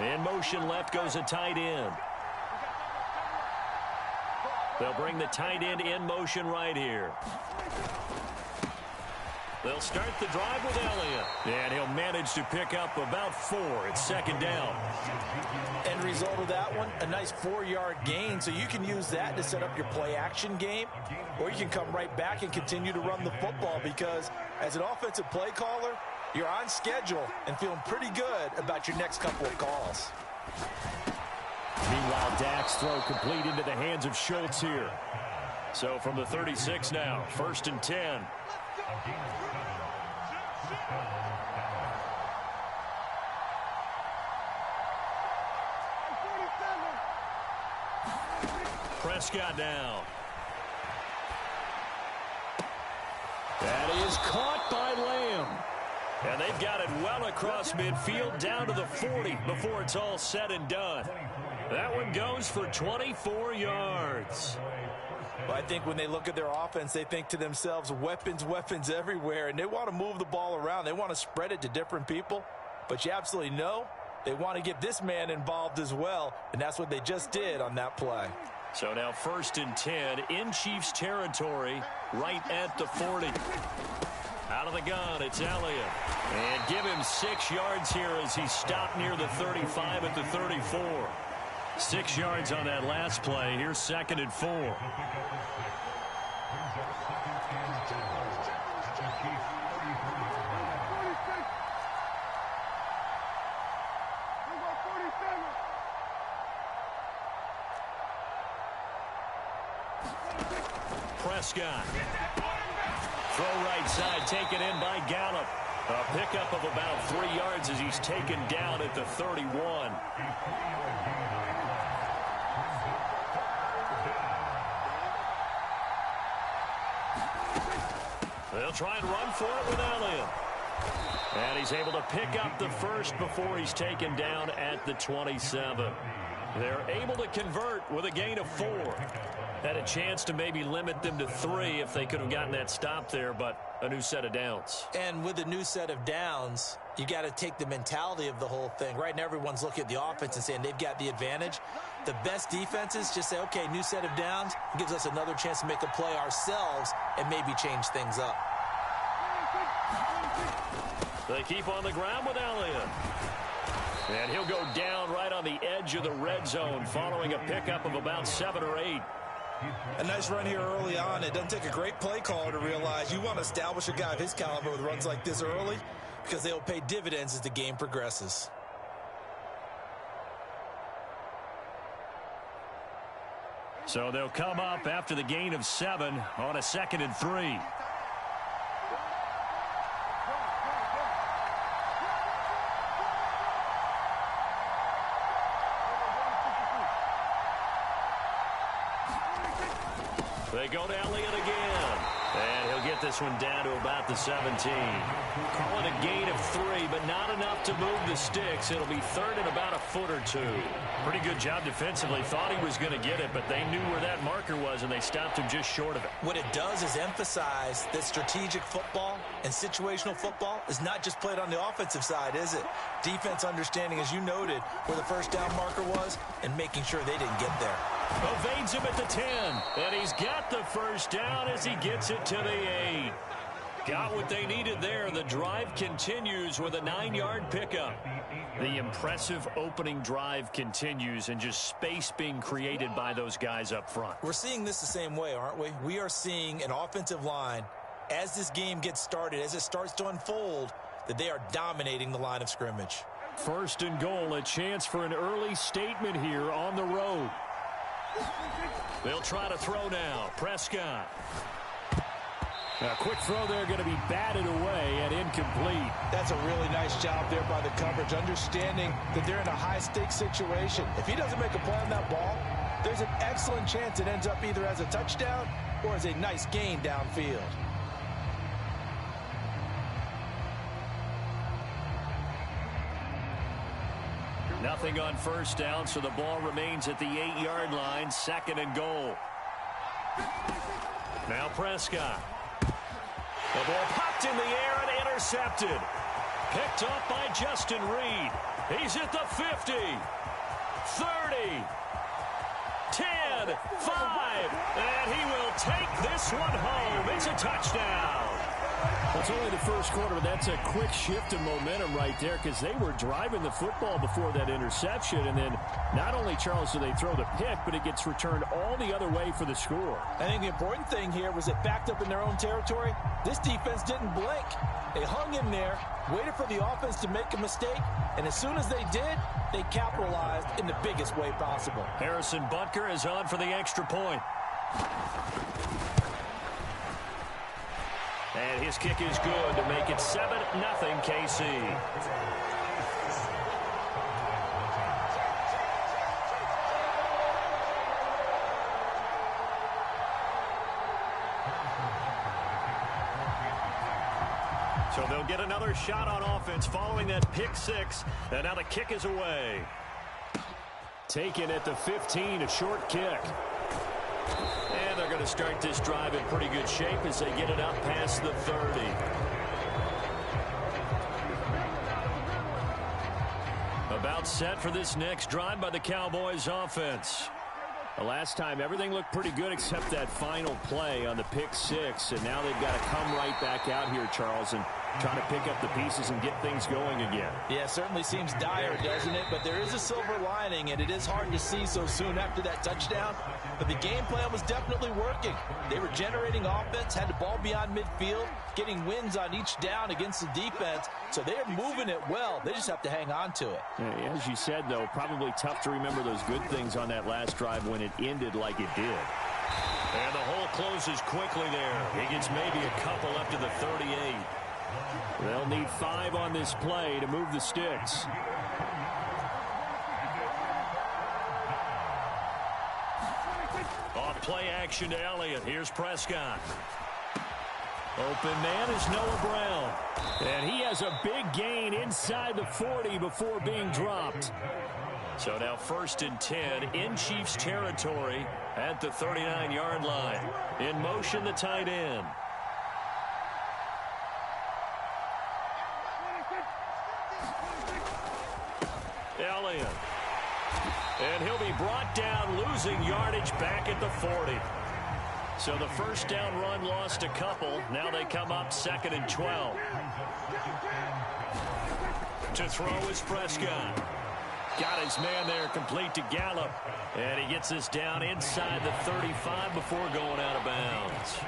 In motion left goes a tight end. They'll bring the tight end in motion right here. They'll start the drive with Elliott. And he'll manage to pick up about 4. It's second down. End result of that one, a nice 4-yard gain. So you can use that to set up your play-action game, or you can come right back and continue to run the football because as an offensive play caller, you're on schedule and feeling pretty good about your next couple of calls. Meanwhile, Dak's throw complete into the hands of Schultz here. So from the 36 now, 1st and 10. Prescott down. That is caught by Lamb. And they've got it well across midfield down to the 40 before it's all said and done. That one goes for 24 yards. Well, I think when they look at their offense, they think to themselves, weapons, weapons everywhere, and they want to move the ball around. They want to spread it to different people, but you absolutely know they want to get this man involved as well, and that's what they just did on that play. So now 1st and 10 in Chiefs territory right at the 40. Out of the gun, it's Elliott. And give him 6 yards here as he stopped near the 35 at the 34. 6 yards on that last play. Here's 2nd and 4. Prescott. Throw right side, taken in by Gallup. A pickup of about 3 yards as he's taken down at the 31. They'll try and run for it with Elliott. And he's able to pick up the first before he's taken down at the 27. They're able to convert with a gain of 4. Had a chance to maybe limit them to 3 if they could have gotten that stop there, but a new set of downs. And with a new set of downs, you got to take the mentality of the whole thing. Right now, everyone's looking at the offense and saying they've got the advantage. The best defenses just say, okay, new set of downs. It gives us another chance to make a play ourselves and maybe change things up. They keep on the ground with Elliott. And he'll go down right on the edge of the red zone following a pickup of about 7 or 8. A nice run here early on. It doesn't take a great play caller to realize you want to establish a guy of his caliber with runs like this early because they'll pay dividends as the game progresses. So they'll come up after the gain of 7 on a 2nd and 3. They go to Elliott again. And he'll get this one down to about the 17. Call it a gain of 3, but not enough to move the sticks. It'll be 3rd and about a foot or 2. Pretty good job defensively. Thought he was going to get it, but they knew where that marker was, and they stopped him just short of it. What it does is emphasize that strategic football and situational football is not just played on the offensive side, is it? Defense understanding, as you noted, where the first down marker was and making sure they didn't get there. Evades him at the 10, and he's got the first down as he gets it to the 8. Got what they needed there. The drive continues with a 9-yard pickup. The impressive opening drive continues, and just space being created by those guys up front. We're seeing this the same way, aren't we? We are seeing an offensive line, as this game gets started, as it starts to unfold, that they are dominating the line of scrimmage. 1st and goal, a chance for an early statement here on the road. They'll try to throw now. Prescott. A quick throw there going to be batted away and incomplete. That's a really nice job there by the coverage, understanding that they're in a high-stakes situation. If he doesn't make a play on that ball, there's an excellent chance it ends up either as a touchdown or as a nice gain downfield. Nothing on first down, so the ball remains at the 8-yard line. 2nd and goal. Now Prescott. The ball popped in the air and intercepted. Picked up by Justin Reed. He's at the 50, 30, 10, 5, and he will take this one home. It's a touchdown. It's only the first quarter, but that's a quick shift in momentum right there because they were driving the football before that interception. And then not only, Charles, do they throw the pick, but it gets returned all the other way for the score. I think the important thing here was it backed up in their own territory. This defense didn't blink. They hung in there, waited for the offense to make a mistake, and as soon as they did, they capitalized in the biggest way possible. Harrison Butker is on for the extra point. And his kick is good to make it 7-0 KC. So they'll get another shot on offense following that pick six. And now the kick is away. Taken at the 15, a short kick. And they're going to start this drive in pretty good shape as they get it up past the 30. About set for this next drive by the Cowboys offense. The last time, everything looked pretty good except that final play on the pick six. And now they've got to come right back out here, Charles, and try to pick up the pieces and get things going again. Yeah, it certainly seems dire, doesn't it? But there is a silver lining, and it is hard to see so soon after that touchdown. But the game plan was definitely working. They were generating offense, had the ball beyond midfield, getting wins on each down against the defense. So they are moving it well. They just have to hang on to it. Yeah, as you said, though, probably tough to remember those good things on that last drive when it ended like it did. And the hole closes quickly there. He gets maybe a couple up to the 38. They'll need 5 on this play to move the sticks. Off play action to Elliott. Here's Prescott. Open man is Noah Brown. And he has a big gain inside the 40 before being dropped. So now 1st and 10 in Chiefs territory at the 39-yard line. In motion, the tight end. Elliott. And he'll be brought down, losing yardage back at the 40. So the first down run lost a couple. Now they come up 2nd and 12. To throw is Prescott. Got his man there, complete to Gallup. And he gets this down inside the 35 before going out of bounds.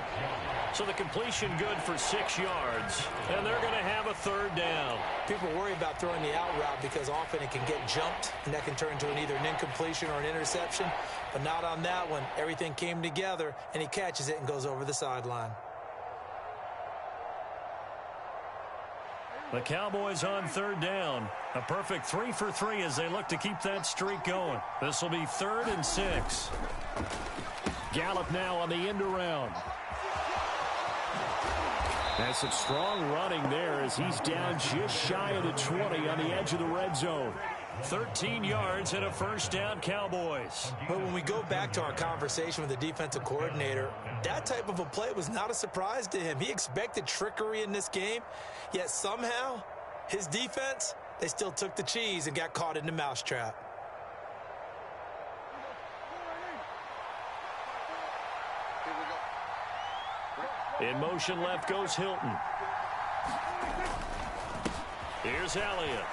So the completion good for 6 yards. And they're going to have a 3rd down. People worry about throwing the out route because often it can get jumped, and that can turn into either an incompletion or an interception. But not on that one. Everything came together, and he catches it and goes over the sideline. The Cowboys on 3rd down. A perfect 3 for 3 as they look to keep that streak going. This will be 3rd and 6. Gallup now on the end around. That's some strong running there as he's down just shy of the 20 on the edge of the red zone. 13 yards and a 1st down, Cowboys. But when we go back to our conversation with the defensive coordinator, that type of a play was not a surprise to him. He expected trickery in this game, yet somehow his defense, they still took the cheese and got caught in the mousetrap. In motion left goes Hilton. Here's Elliott.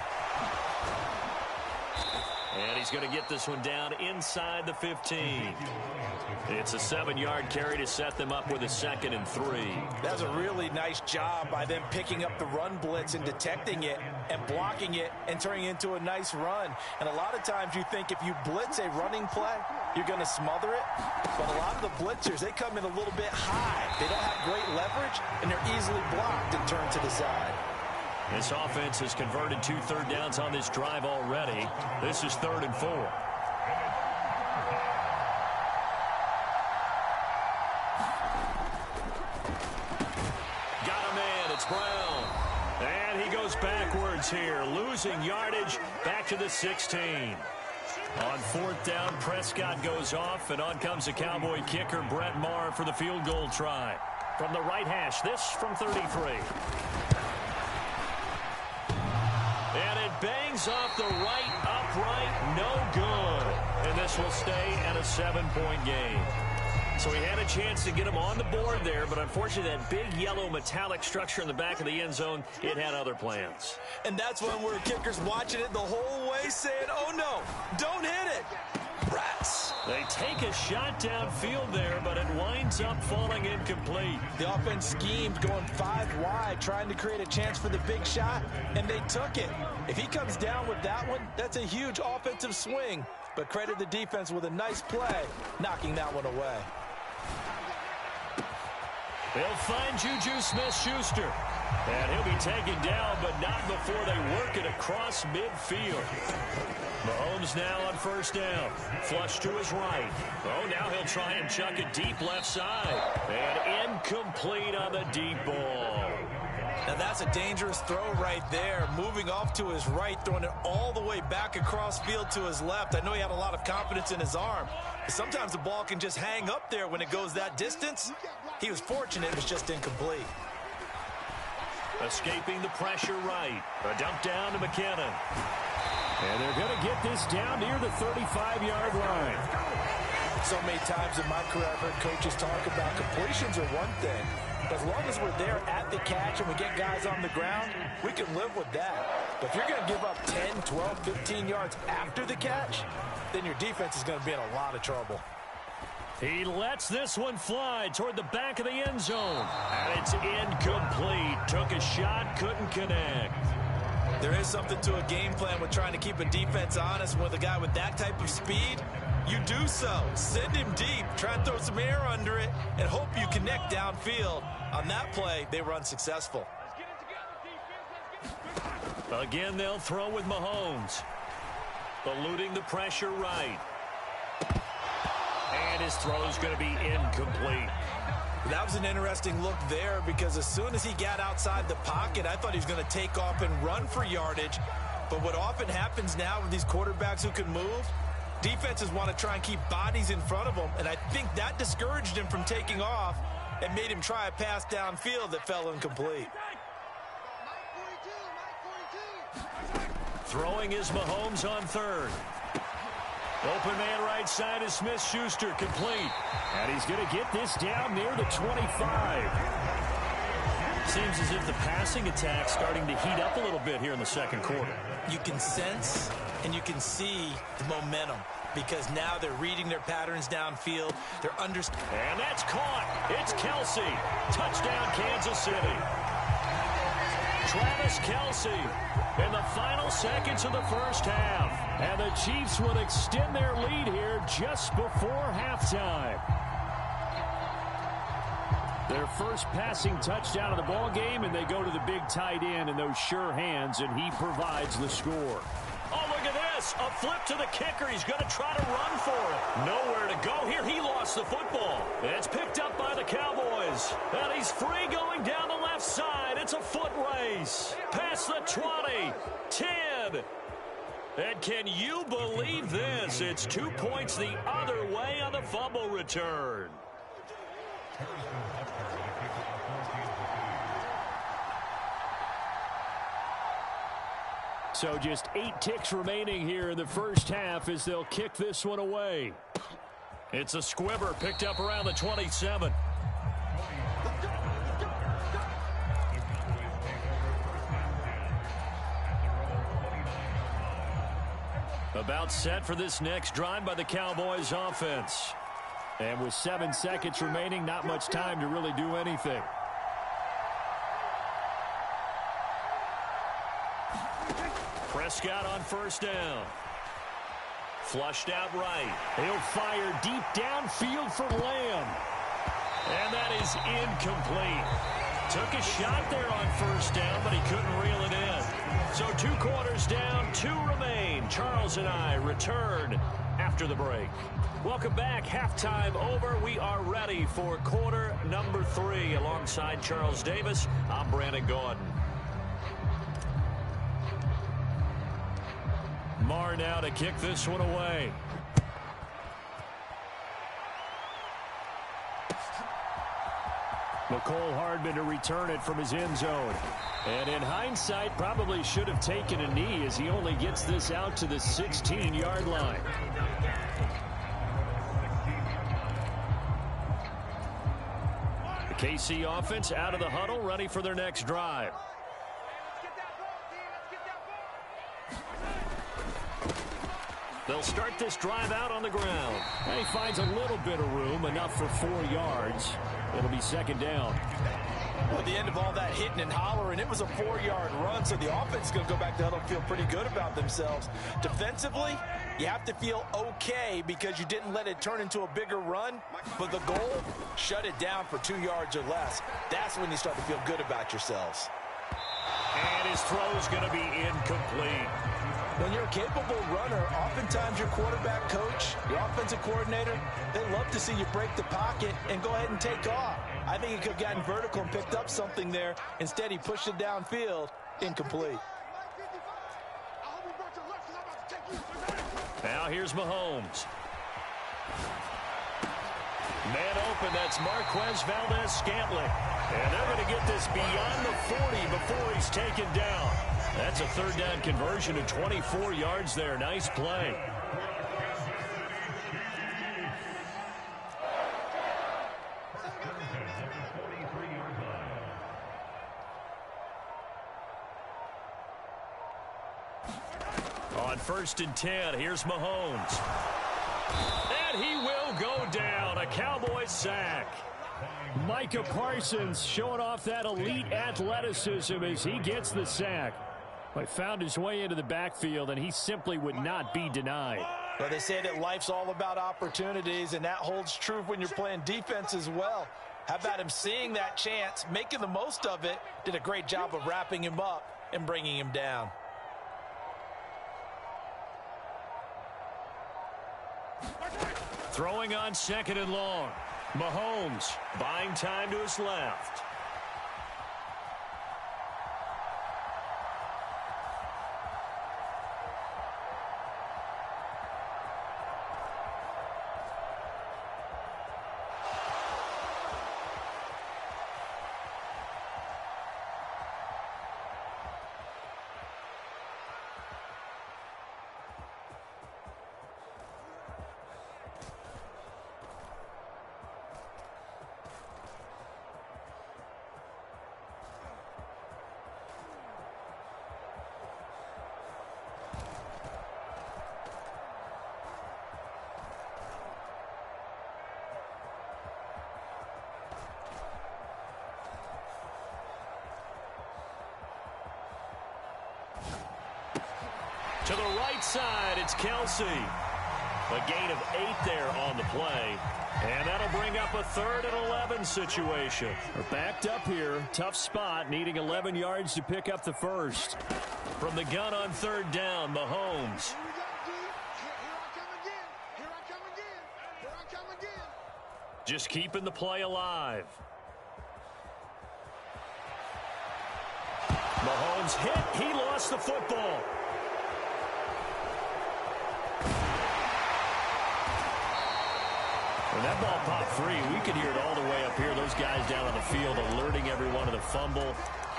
And he's going to get this one down inside the 15. It's a 7-yard carry to set them up with a 2nd and 3. That's a really nice job by them picking up the run blitz and detecting it and blocking it and turning it into a nice run. And a lot of times you think if you blitz a running play, you're going to smother it. But a lot of the blitzers, they come in a little bit high. They don't have great leverage, and they're easily blocked and turned to the side. This offense has converted 2 third downs on this drive already. This is 3rd and 4. Got a man. It's Brown. And he goes backwards here, losing yardage back to the 16. On 4th down, Prescott goes off, and on comes the Cowboy kicker, Brett Maher, for the field goal try. From the right hash, this from 33. Fires off the right upright. No good. And this will stay at a 7-point game. So he had a chance to get him on the board there, but unfortunately that big yellow metallic structure in the back of the end zone, it had other plans. And that's when we're kickers watching it the whole way saying, oh no, don't hit it. Rats. They take a shot downfield there, but it winds up falling incomplete. The offense schemed going 5 wide, trying to create a chance for the big shot, and they took it. If he comes down with that one, that's a huge offensive swing. But credit the defense with a nice play, knocking that one away. They'll find Juju Smith-Schuster. And he'll be taken down, but not before they work it across midfield. Mahomes now on first down. Flush to his right. Oh, now he'll try and chuck it deep left side. And incomplete on the deep ball. Now that's a dangerous throw right there. Moving off to his right, throwing it all the way back across field to his left. I know he had a lot of confidence in his arm. But sometimes the ball can just hang up there when it goes that distance. He was fortunate, it was just incomplete. Escaping the pressure right. A dump down to McKinnon. And they're going to get this down near the 35-yard line. So many times in my career I've heard coaches talk about completions are one thing. But as long as we're there at the catch and we get guys on the ground, we can live with that. But if you're going to give up 10, 12, 15 yards after the catch, then your defense is going to be in a lot of trouble. He lets this one fly toward the back of the end zone. And it's incomplete. Took a shot, couldn't connect. There is something to a game plan with trying to keep a defense honest. With a guy with that type of speed, you do so. Send him deep, try and throw some air under it, and hope you connect downfield. On that play, they were unsuccessful. Again, they'll throw with Mahomes. Eluding the pressure right. And his throw is going to be incomplete. That was an interesting look there because as soon as he got outside the pocket, I thought he was going to take off and run for yardage. But what often happens now with these quarterbacks who can move, defenses want to try and keep bodies in front of them, and I think that discouraged him from taking off and made him try a pass downfield that fell incomplete. Throwing is Mahomes on third. Open man right side is Smith-Schuster, complete. And he's going to get this down near the 25. Seems as if the passing attack's starting to heat up a little bit here in the second quarter. You can sense and you can see the momentum because now they're reading their patterns downfield. They're understanding. And that's caught. It's Kelsey. Touchdown, Kansas City. Travis Kelsey in the final seconds of the first half. And the Chiefs will extend their lead here just before halftime. Their first passing touchdown of the ball game, and they go to the big tight end in those sure hands, and he provides the score. Oh, look at this. A flip to the kicker. He's going to try to run for it. Nowhere to go here. He lost the football. It's picked up by the Cowboys. And he's free going down the left side. It's a foot race. Past the 20. 10. And can you believe this? It's 2 points the other way on the fumble return. So just 8 ticks remaining here in the first half as they'll kick this one away. It's a squibber picked up around the 27. About set for this next drive by the Cowboys offense. And with 7 seconds remaining, not much time to really do anything. Prescott on first down. Flushed out right. He'll fire deep downfield for Lamb. And that is incomplete. Took a shot there on first down, but he couldn't reel it in. So 2 quarters down, 2 remain. Charles and I return after the break. Welcome back. Halftime over. We are ready for quarter number 3. Alongside Charles Davis, I'm Brandon Gordon. Marr now to kick this one away. Cole Hardman to return it from his end zone. And in hindsight, probably should have taken a knee as he only gets this out to the 16-yard line. The KC offense out of the huddle, ready for their next drive. They'll start this drive out on the ground. And he finds a little bit of room, enough for 4 yards. It'll be second down. Well, at the end of all that hitting and hollering, it was a 4-yard run, so the offense is going to go back to huddle and feel pretty good about themselves. Defensively, you have to feel okay because you didn't let it turn into a bigger run, but the goal, shut it down for 2 yards or less. That's when you start to feel good about yourselves. And his throw's going to be incomplete. When you're a capable runner, oftentimes your quarterback coach, your offensive coordinator, they love to see you break the pocket and go ahead and take off. I think he could have gotten vertical and picked up something there. Instead, he pushed it downfield, incomplete. Now here's Mahomes. Man open, that's Marquez Valdez-Scantling. And they're going to get this beyond the 40 before he's taken down. That's a third down conversion to 24 yards there. Nice play. On 1st and 10, here's Mahomes. And he will go down. A Cowboys sack. Micah Parsons showing off that elite athleticism as he gets the sack. He found his way into the backfield, and he simply would not be denied. Well, they say that life's all about opportunities, and that holds true when you're playing defense as well. How about him seeing that chance, making the most of it, did a great job of wrapping him up and bringing him down. Throwing on 2nd and long. Mahomes buying time to his left. To the right side, it's Kelsey. A gain of 8 there on the play. And that'll bring up a 3rd and 11 situation. We're backed up here. Tough spot, needing 11 yards to pick up the first. From the gun on 3rd down, Mahomes. Just keeping the play alive. Mahomes hit. He lost the football. When that ball popped free, we could hear it all the way up here. Those guys down on the field alerting everyone of the fumble.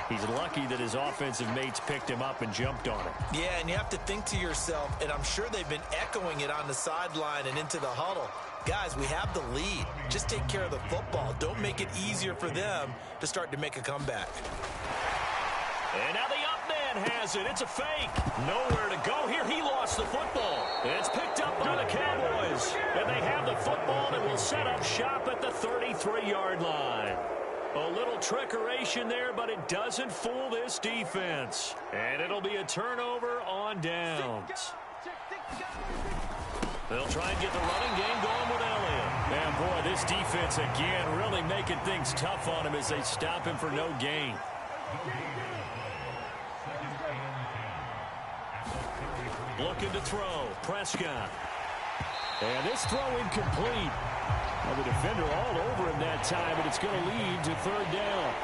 He's lucky that his offensive mates picked him up and jumped on him. Yeah, and you have to think to yourself, and I'm sure they've been echoing it on the sideline and into the huddle. Guys, we have the lead. Just take care of the football. Don't make it easier for them to start to make a comeback. And now the up man has it. It's a fake. Nowhere to go here. He lost the football. It's picked up by the Cowboys. And they have the football and will set up shop at the 33-yard line. A little trickeration there, but it doesn't fool this defense. And it'll be a turnover on downs. They'll try and get the running game going with Elliott. And boy, this defense again really making things tough on him as they stop him for no gain. Looking to throw. Prescott. And this throw incomplete. Well, the defender all over him that time, but it's going to lead to 3rd down.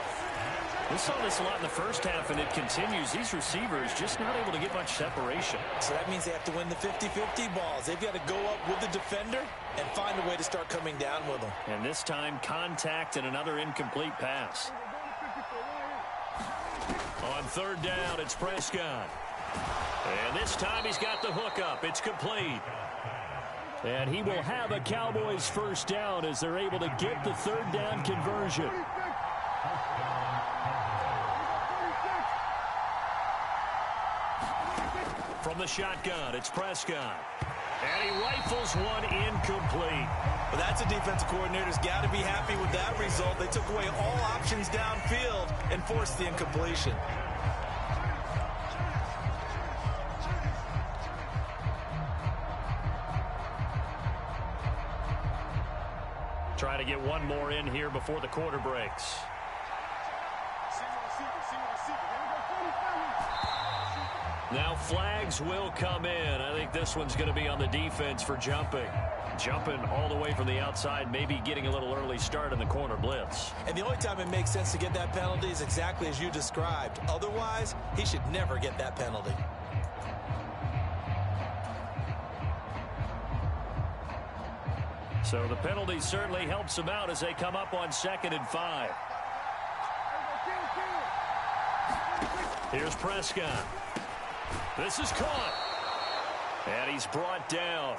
We saw this a lot in the first half, and it continues. These receivers just not able to get much separation. So that means they have to win the 50-50 balls. They've got to go up with the defender and find a way to start coming down with them. And this time, contact and another incomplete pass. On third down, it's Prescott. And this time he's got the hookup. It's complete. And he will have a Cowboys first down as they're able to get the third down conversion. From the shotgun, it's Prescott. And he rifles one incomplete. But that's a defensive coordinator's got to be happy with that result. They took away all options downfield and forced the incompletion. Try to get one more in here before the quarter breaks. Now flags will come in. I think this one's going to be on the defense for jumping. Jumping all the way from the outside, maybe getting a little early start in the corner blitz. And the only time it makes sense to get that penalty is exactly as you described. Otherwise, he should never get that penalty. So the penalty certainly helps them out as they come up on 2nd and 5. Here's Prescott. This is caught. And he's brought down.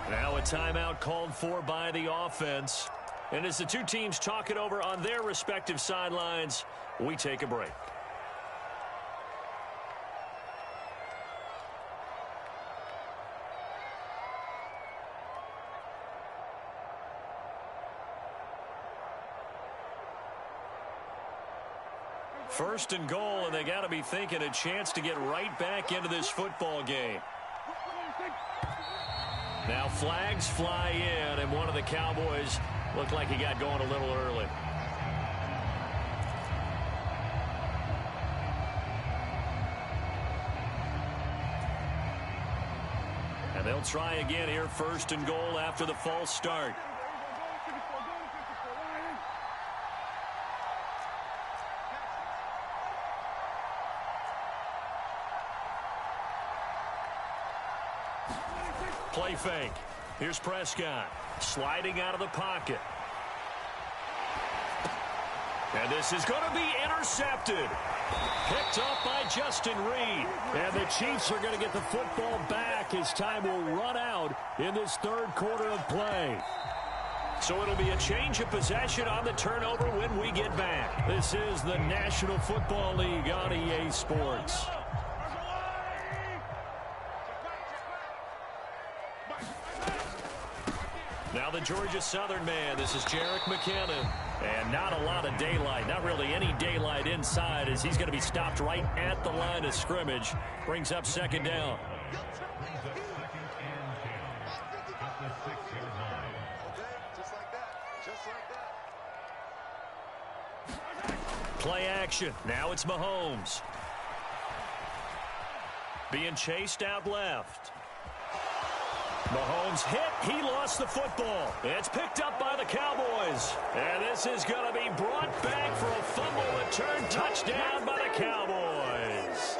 Now a timeout called for by the offense. And as the two teams talk it over on their respective sidelines, we take a break. First and goal, and they got to be thinking a chance to get right back into this football game. Now flags fly in, and one of the Cowboys looked like he got going a little early. And they'll try again here, first and goal after the false start. Play fake. Here's Prescott sliding out of the pocket. And this is going to be intercepted. Picked up by Justin Reed. And the Chiefs are going to get the football back as time will run out in this third quarter of play. So it'll be a change of possession on the turnover when we get back. This is the National Football League on EA Sports. Now the Georgia Southern man. This is Jerick McKinnon. And not a lot of daylight. Not really any daylight inside as he's going to be stopped right at the line of scrimmage. Brings up 2nd down. Play action. Now it's Mahomes. Being chased out left. Mahomes hit. He lost the football. It's picked up by the Cowboys. And this is going to be brought back for a fumble return touchdown by the Cowboys.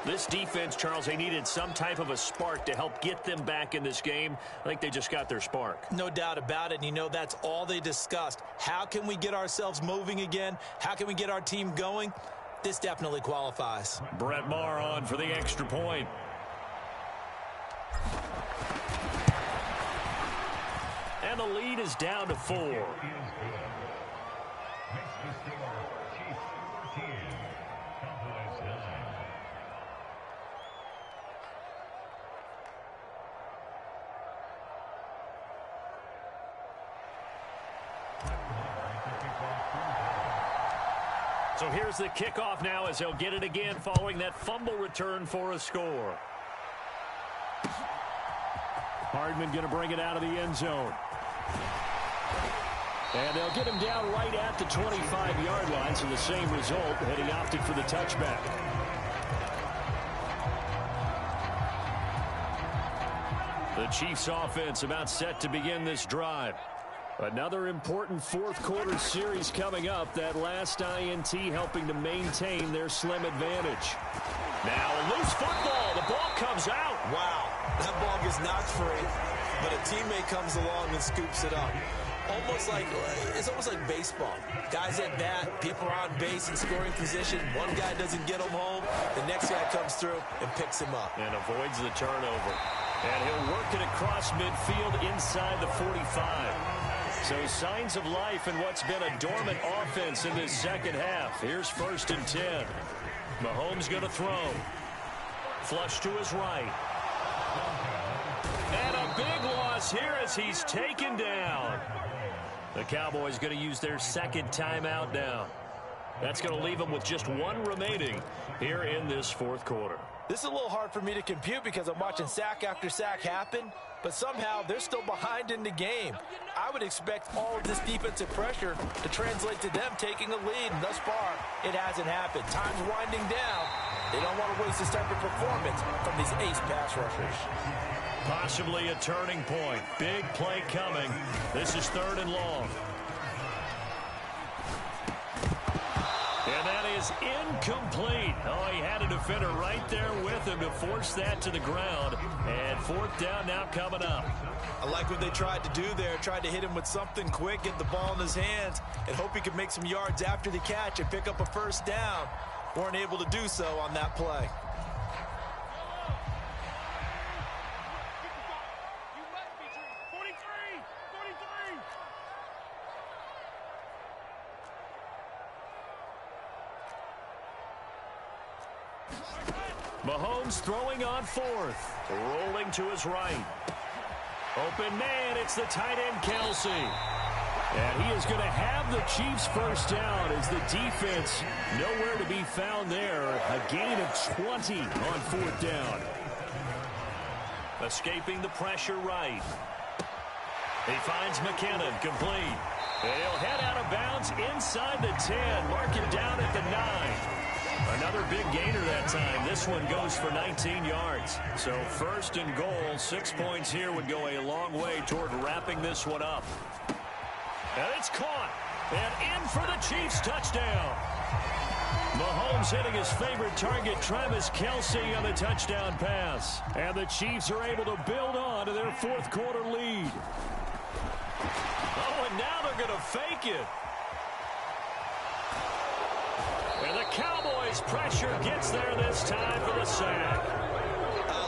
This defense, Charles, they needed some type of a spark to help get them back in this game. I think they just got their spark. No doubt about it. And you know that's all they discussed. How can we get ourselves moving again? How can we get our team going? This definitely qualifies. Brett Maher on for the extra point. And the lead is down to 4. So here's the kickoff now as they'll get it again following that fumble return for a score. Hardman going to bring it out of the end zone. And they'll get him down right at the 25-yard line, so the same result, had he opted for the touchback. The Chiefs offense about set to begin this drive. Another important fourth-quarter series coming up. That last INT helping to maintain their slim advantage. Now a loose football. The ball comes out. Wow, that ball gets knocked free, but a teammate comes along and scoops it up. It's almost like baseball. Guys at bat, people are on base in scoring position. One guy doesn't get him home. The next guy comes through and picks him up. And avoids the turnover. And he'll work it across midfield inside the 45. So signs of life in what's been a dormant offense in this second half. Here's 1st and 10. Mahomes going to throw. Flush to his right. And a big loss here as he's taken down. The Cowboys going to use their second timeout now. That's going to leave them with just one remaining here in this fourth quarter. This is a little hard for me to compute because I'm watching sack after sack happen, but somehow they're still behind in the game. I would expect all of this defensive pressure to translate to them taking a lead, and thus far, it hasn't happened. Time's winding down. They don't want to waste this type of performance from these ace pass rushers. Possibly a turning point. Big play coming. This is 3rd and long. And that is incomplete. Oh, he had a defender right there with him to force that to the ground. And 4th down now coming up. I like what they tried to do there. Tried to hit him with something quick, get the ball in his hands, and hope he could make some yards after the catch and pick up a 1st down. Weren't able to do so on that play. Mahomes throwing on 4th. Rolling to his right. Open man, it's the tight end Kelsey. And he is going to have the Chiefs 1st down as the defense nowhere to be found there. A gain of 20 on 4th down. Escaping the pressure right. He finds McKinnon complete. And he'll head out of bounds inside the 10. Mark it down at the 9. Another big gainer that time. This one goes for 19 yards. So 1st and goal, 6 points here would go a long way toward wrapping this one up. And it's caught. And in for the Chiefs touchdown. Mahomes hitting his favorite target, Travis Kelce, on the touchdown pass. And the Chiefs are able to build on to their 4th quarter lead. Oh, and now they're going to fake it. And the Cowboys' pressure gets there this time for the sack.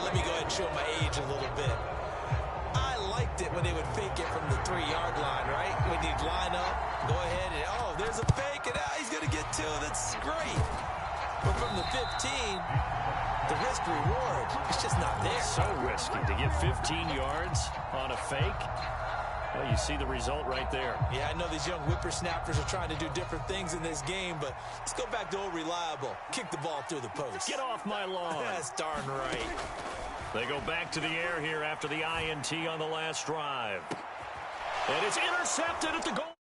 Let me go ahead and show my age a little bit. I liked it when they would fake it from the 3-yard line, right? When you'd line up, go ahead and, oh, there's a fake, and he's going to get 2. That's great. But from the 15, the risk-reward, it's just not there. So risky to get 15 yards on a fake. Well, you see the result right there. Yeah, I know these young whippersnappers are trying to do different things in this game, but let's go back to old reliable. Kick the ball through the post. Get off my lawn. That's darn right. They go back to the air here after the INT on the last drive. And it's intercepted at the goal.